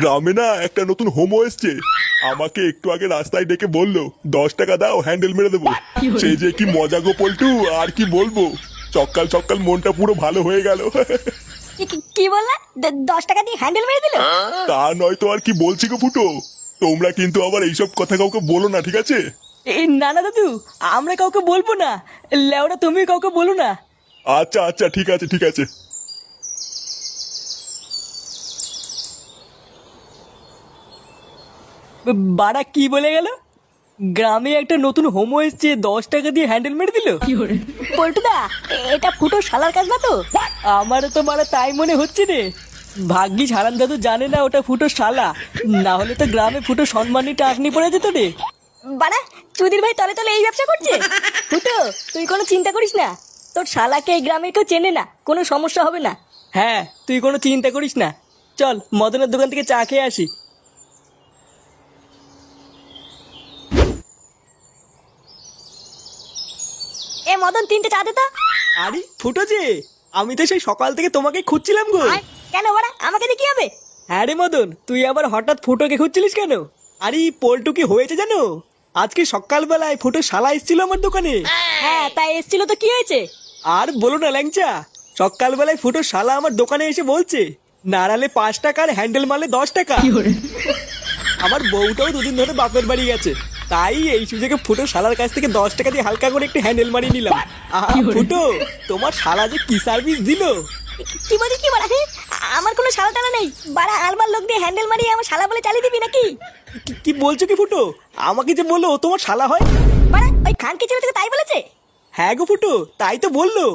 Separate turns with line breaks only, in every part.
গ্রামে না একটা নতুন হোমো এসছে, আমাকে একটু আগে রাস্তায় ডেকে বললো 10 টাকা দাও হ্যান্ডেল মেরে দেবো। সে যে কি মজা গো পল্টু, আর কি বলবো। সকাল সকাল মনটা পুরো ভালো হয়ে গেল।
কি বললা? 10 টাকা দিয়ে হ্যান্ডেল মেরে দিল?
তা নয় তো আর কি বলছি গো ফুটো। তোমরা কিন্তু আবার এইসব কথা কাউকে বলো না, ঠিক আছে?
না না দাদু, আমরা কাউকে বলবো না। লেওরা তুমি কাউকে বলো না।
আচ্ছা আচ্ছা, ঠিক আছে ঠিক আছে।
বাড়া কি বলে গেল? গ্রামে একটা নতুন হোমো এসছে, 10 টাকা দিয়ে হ্যান্ডেল মেরে দিল।
পল্টুদা, এটা ফুটো শালার কাজ না তো?
আমারও তো মারা তাই মনে হচ্ছে রে। ভাগ্যিস হারান দাদু জানে না ওটা ফুটো শালা, না হলে তো গ্রামে ফুটো সম্মানী টাকনি পড়ে যেত রে।
বাড়া, চুদির ভাই তলে তলে এই ব্যবসা করছে। ফুটো, তুই কোনো চিন্তা করিস না, তোর শালাকে এই গ্রামের কেউ চেনে না, কোনো সমস্যা হবে না।
হ্যাঁ, তুই কোনো চিন্তা করিস না। চল মদনের দোকান থেকে চা খেয়ে আসি।
এ মদন, 3টে চা দে তো।
আরে ফুটো যে, আমি তো সেই সকাল থেকে তোমাকে খুঁজছিলাম গো।
কেন বাড়া, আমাকে দিয়ে কি হবে?
হ্যাঁ রে মদন, তুই আবার হঠাৎ ফুটোকে খুঁজছিলিস কেন? আরে পল্টু কি হয়েছে জানো? আজকে সকালবেলায় ফুটো শালা এসেছিল আমার দোকানে।
হ্যাঁ, তাই এসছিল তো কি হয়েছে?
আর বলো না ল্যাংচা, সকালবেলায় ফুটো শালা আমার দোকানে এসে বলছে নাড়ালে 5 টাকার হ্যান্ডেল মারলে 10 টাকা। আমার বউটাও 2 দিন ধরে বাপের বাড়ি গেছে, তাই এই সুযোগে ফুটো শালার কাছ থেকে 10 টাকা দিয়ে হালকা করে একটু হ্যান্ডেল মারিয়ে নিলাম। ফুটো, তোমার শালা যে কি সার্ভিস দিল!
কি বলি কি বাড়া? আমার কোনো শালা টালা নেই বাড়া, আলবার লোক দিয়ে হ্যান্ডেল মারিয়ে আমার শালা বলে চালিয়ে দিবি নাকি?
কি বলছো কি ফুটো? আমাকে যে বললো ও তোমার শালা হয়।
বাড়া, ওই খানকে ছেলে থেকে তাই বলেছে?
হ্যাঁ গো ফুটো, তাই তো বললো।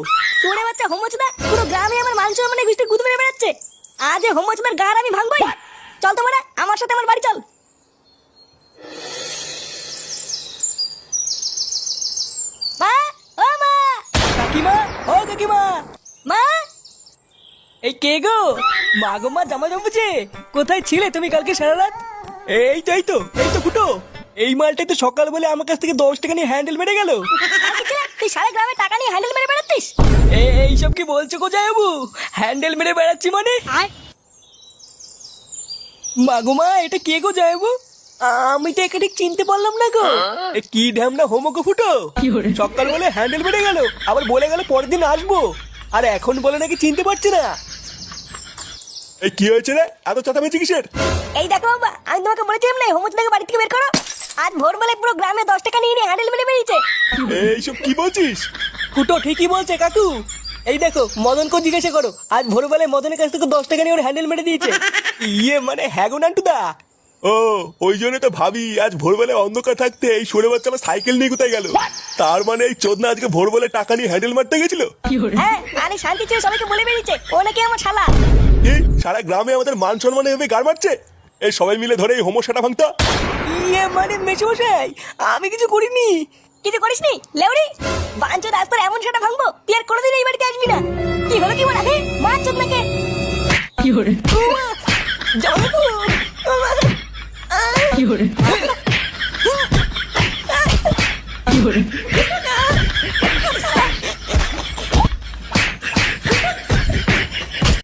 তোরে বাচ্চা হোমচুদা, পুরো গ্রামে আমার মান সম্মানে গুষ্টি গুদ মেরে বেড়াচ্ছে। আজ এই হোমচুদার গার আমি ভাঙবই। চল তো বাড়া, আমার সাথে আমার বাড়ি চল। মা, ও মা,
কাকিমা, ও কাকিমা।
মা।
এই কে গো? মা গো মা, জামা জমেছে। কোথায় ছিলে তুমি কালকে সারা রাত? এই তো এই তো এই তো ফুটো, এই মালটাই তো সকাল বলে আমার কাছ থেকে 10 টাকা নিয়ে হ্যান্ডেল মেরে গেল।
কালকে ছেলে, তুই সারা গ্রামে টাকা নিয়ে হ্যান্ডেল মেরে বেড়াচ্ছিস?
এইসব কি বলছো গো যাবু? হ্যান্ডেল মেরে বেড়াচ্ছি মানে? মা গো মা, এটা কে গো যাবু? আমি তো একে ঠিক চিনতে পারলাম না গো। এ কি ঢ্যামনা হোমো গো ফুটো, সকাল বলে হ্যান্ডেল মেরে গেল, আবার বলে গেল পরের দিন আসবো, আর এখন বলে নাকি চিনতে পারছি না।
এই কি হয়েছে রে, এত চেঁচামেচি কিসের?
এই দেখো বাবা, আমি তোমাকে বলেছিলাম না হোমচুদাকে বাড়ি থেকে বের করো। আজ ভোরবেলায় পুরো গ্রামে 10 টাকা নিয়ে হ্যান্ডেল মেরে বেরিয়েছে।
এইসব কি বলছিস?
ফুটো ঠিকই বলছে কাকু। এই দেখো মদনকে জিজ্ঞাসা করো, আজ ভোরবেলায় মদনের কাছ থেকে 10 টাকা নিয়ে ওর হ্যান্ডেল মেরে দিয়েছে। ইয়ে মানে হ্যাঁ গো নান্টুদা।
ও, ওই জন্য তো ভাবি আজ ভোরবেলায় অন্ধকার থাকতে এই সরে বাচ্চা আমার সাইকেল নিয়ে কোথায় গেল। তার মানে এই চোদনা আজকে ভোরবেলায় টাকা নিয়ে হ্যান্ডেল মারতে গেছিল।
হ্যাঁ, আরে শান্তি ছিল, সবাইকে বলে বেরিয়েছে ও নাকি আমার শালা।
কি সারা গ্রামে আমাদের মান সম্মান এভাবে গাড় মারছে? এই সবাই মিলে ধরে এই হোমোসাটা ভাঙতো।
ইয়ে মানে মেশমশাই, আমি কিছু করিনি।
কিছু করিসনি লেউরি? বাঞ্চোদ, আজ তোর এমন সেটা ভাঙবো তুই আর কোনোদিন এই বাড়িতে আসবি না। কি হলো কি বলা? হ্যাঁ, বাঞ্চোদ নাকি?
যাবো
কি হলো?